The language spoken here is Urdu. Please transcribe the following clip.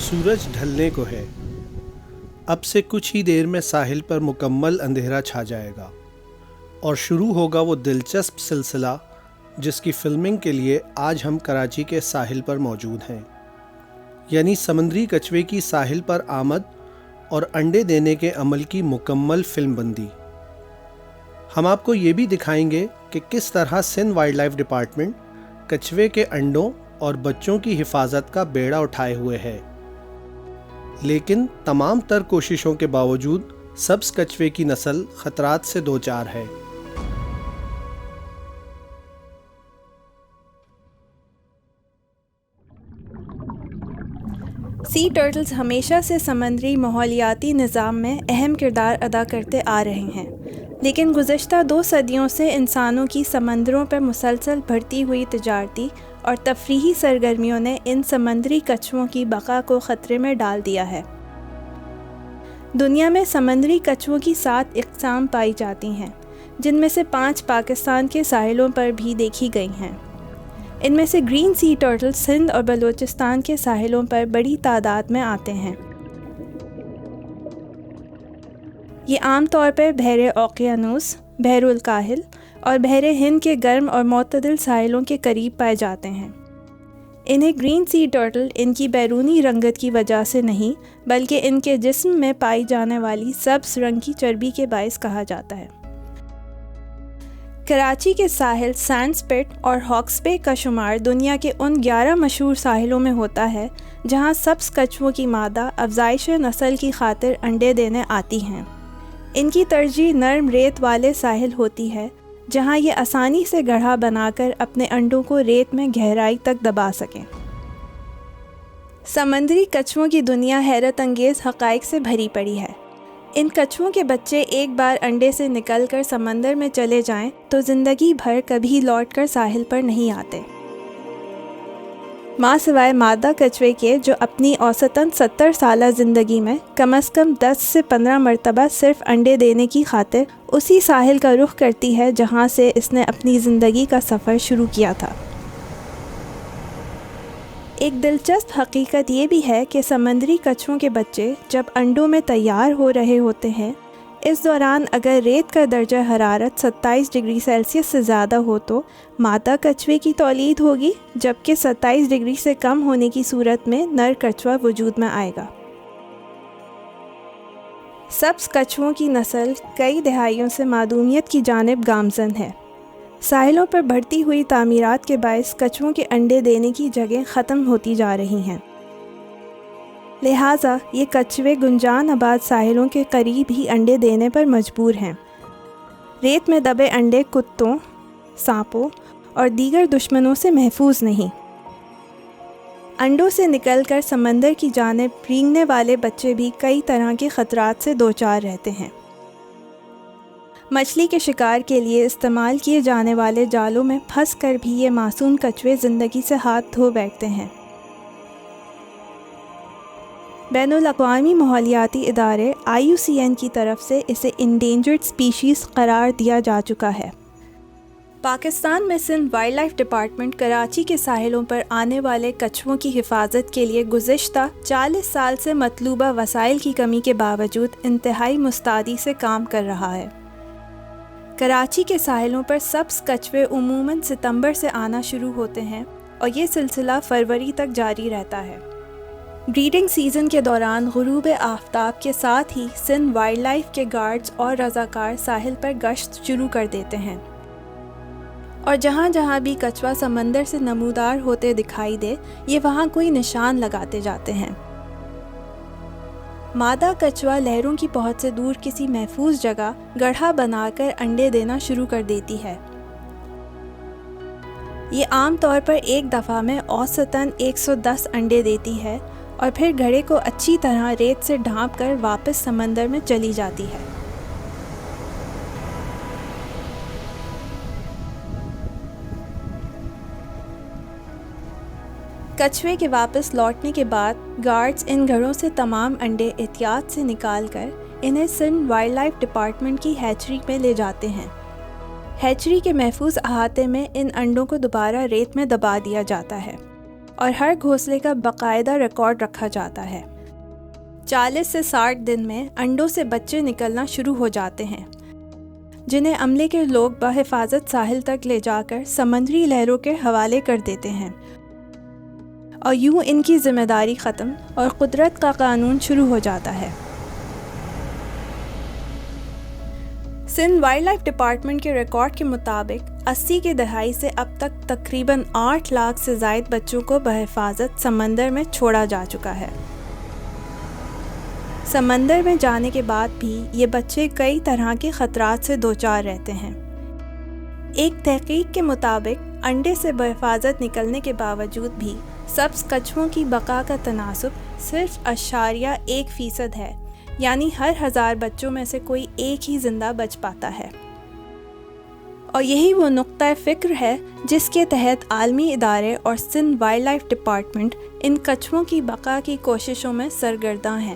سورج ڈھلنے کو ہے۔ اب سے کچھ ہی دیر میں ساحل پر مکمل اندھیرا چھا جائے گا اور شروع ہوگا وہ دلچسپ سلسلہ جس کی فلمنگ کے لیے آج ہم کراچی کے ساحل پر موجود ہیں، یعنی سمندری کچھوے کی ساحل پر آمد اور انڈے دینے کے عمل کی مکمل فلم بندی۔ ہم آپ کو یہ بھی دکھائیں گے کہ کس طرح سندھ وائلڈ لائف ڈپارٹمنٹ کچھوے کے انڈوں اور بچوں کی حفاظت کا بیڑا اٹھائے ہوئے ہے، لیکن تمام تر کوششوں کے باوجود سبز کچھوے کی نسل خطرات سے دوچار ہے۔ سی ٹرٹلز ہمیشہ سے سمندری ماحولیاتی نظام میں اہم کردار ادا کرتے آ رہے ہیں، لیکن گزشتہ 2 صدیوں سے انسانوں کی سمندروں پر مسلسل بڑھتی ہوئی تجارتی اور تفریحی سرگرمیوں نے ان سمندری کچھووں کی بقا کو خطرے میں ڈال دیا ہے۔ دنیا میں سمندری کچھووں کی 7 اقسام پائی جاتی ہیں، جن میں سے 5 پاکستان کے ساحلوں پر بھی دیکھی گئی ہیں۔ ان میں سے گرین سی ٹرٹل سندھ اور بلوچستان کے ساحلوں پر بڑی تعداد میں آتے ہیں۔ یہ عام طور پر بحر اوقیانوس، بحر الکاہل اور بحر ہند کے گرم اور معتدل ساحلوں کے قریب پائے جاتے ہیں۔ انہیں گرین سی ٹرٹل ان کی بیرونی رنگت کی وجہ سے نہیں، بلکہ ان کے جسم میں پائی جانے والی سبز رنگ کی چربی کے باعث کہا جاتا ہے۔ کراچی کے ساحل سینڈز پٹ اور ہاکس بے کا شمار دنیا کے ان 11 مشہور ساحلوں میں ہوتا ہے جہاں سبز کچھووں کی مادہ افزائش نسل کی خاطر انڈے دینے آتی ہیں۔ ان کی ترجیح نرم ریت والے ساحل ہوتی ہے، جہاں یہ آسانی سے گڑھا بنا کر اپنے انڈوں کو ریت میں گہرائی تک دبا سکیں۔ سمندری کچھووں کی دنیا حیرت انگیز حقائق سے بھری پڑی ہے۔ ان کچھووں کے بچے ایک بار انڈے سے نکل کر سمندر میں چلے جائیں تو زندگی بھر کبھی لوٹ کر ساحل پر نہیں آتے، ماں سوائے مادہ کچھوے کے جو اپنی اوسطاً 70 سالہ زندگی میں کم از کم 10 سے 15 مرتبہ صرف انڈے دینے کی خاطر اسی ساحل کا رخ کرتی ہے جہاں سے اس نے اپنی زندگی کا سفر شروع کیا تھا۔ ایک دلچسپ حقیقت یہ بھی ہے کہ سمندری کچھووں کے بچے جب انڈوں میں تیار ہو رہے ہوتے ہیں، اس دوران اگر ریت کا درجہ حرارت 27 ڈگری سیلسیس سے زیادہ ہو تو مادہ کچھوے کی تولید ہوگی، جبکہ 27 ڈگری سے کم ہونے کی صورت میں نر کچھوا وجود میں آئے گا۔ سبز کچھووں کی نسل کئی دہائیوں سے معدومیت کی جانب گامزن ہے۔ ساحلوں پر بڑھتی ہوئی تعمیرات کے باعث کچھووں کے انڈے دینے کی جگہیں ختم ہوتی جا رہی ہیں، لہٰذا یہ کچھوے گنجان آباد ساحلوں کے قریب ہی انڈے دینے پر مجبور ہیں۔ ریت میں دبے انڈے کتوں، سانپوں اور دیگر دشمنوں سے محفوظ نہیں۔ انڈوں سے نکل کر سمندر کی جانب رینگنے والے بچے بھی کئی طرح کے خطرات سے دوچار رہتے ہیں۔ مچھلی کے شکار کے لیے استعمال کیے جانے والے جالوں میں پھنس کر بھی یہ معصوم کچھوے زندگی سے ہاتھ دھو بیٹھتے ہیں۔ بین الاقوامی ماحولیاتی ادارے IUCN کی طرف سے اسے انڈینجرڈ اسپیشیز قرار دیا جا چکا ہے۔ پاکستان میں Sindh wildlife department Karachi کے ساحلوں پر آنے والے کچھووں کی حفاظت کے لیے گزشتہ 40 سال سے مطلوبہ وسائل کی کمی کے باوجود انتہائی مستعدی سے کام کر رہا ہے۔ کراچی کے ساحلوں پر سبز کچھوے عموماً ستمبر سے آنا شروع ہوتے ہیں اور یہ سلسلہ فروری تک جاری رہتا ہے۔ بریڈنگ سیزن کے دوران غروب آفتاب کے ساتھ ہی سندھ وائلڈ لائف کے گارڈز اور رضاکار ساحل پر گشت شروع کر دیتے ہیں، اور جہاں جہاں بھی کچھوا سمندر سے نمودار ہوتے دکھائی دے، یہ وہاں کوئی نشان لگاتے جاتے ہیں۔ مادہ کچھوا لہروں کی پہنچ سے دور کسی محفوظ جگہ گڑھا بنا کر انڈے دینا شروع کر دیتی ہے۔ یہ عام طور پر ایک دفعہ میں اوسطاً 110 انڈے دیتی ہے اور پھر گھڑے کو اچھی طرح ریت سے ڈھانپ کر واپس سمندر میں چلی جاتی ہے۔ کچھوے کے واپس لوٹنے کے بعد گارڈز ان گھروں سے تمام انڈے احتیاط سے نکال کر انہیں سندھ وائلڈ لائف ڈپارٹمنٹ کی ہیچری میں لے جاتے ہیں۔ ہیچری کے محفوظ احاطے میں ان انڈوں کو دوبارہ ریت میں دبا دیا جاتا ہے اور ہر گھونسلے کا باقاعدہ ریکارڈ رکھا جاتا ہے۔ 40 سے 60 دن میں انڈوں سے بچے نکلنا شروع ہو جاتے ہیں، جنہیں عملے کے لوگ بحفاظت ساحل تک لے جا کر سمندری لہروں کے حوالے کر دیتے ہیں، اور یوں ان کی ذمہ داری ختم اور قدرت کا قانون شروع ہو جاتا ہے۔ سندھ وائلڈ لائف ڈپارٹمنٹ کے ریکارڈ کے مطابق 80 کی دہائی سے اب تک تقریباً 8 لاکھ سے زائد بچوں کو بحفاظت سمندر میں چھوڑا جا چکا ہے۔ سمندر میں جانے کے بعد بھی یہ بچے کئی طرح کے خطرات سے دوچار رہتے ہیں۔ ایک تحقیق کے مطابق انڈے سے بحفاظت نکلنے کے باوجود بھی سبز کچھووں کی بقا کا تناسب صرف 0.1% ہے، یعنی ہر 1000 بچوں میں سے کوئی ایک ہی زندہ بچ پاتا ہے۔ اور یہی وہ نقطۂ فکر ہے جس کے تحت عالمی ادارے اور سندھ وائلڈ لائف ڈپارٹمنٹ ان کچھووں کی بقا کی کوششوں میں سرگرداں ہیں۔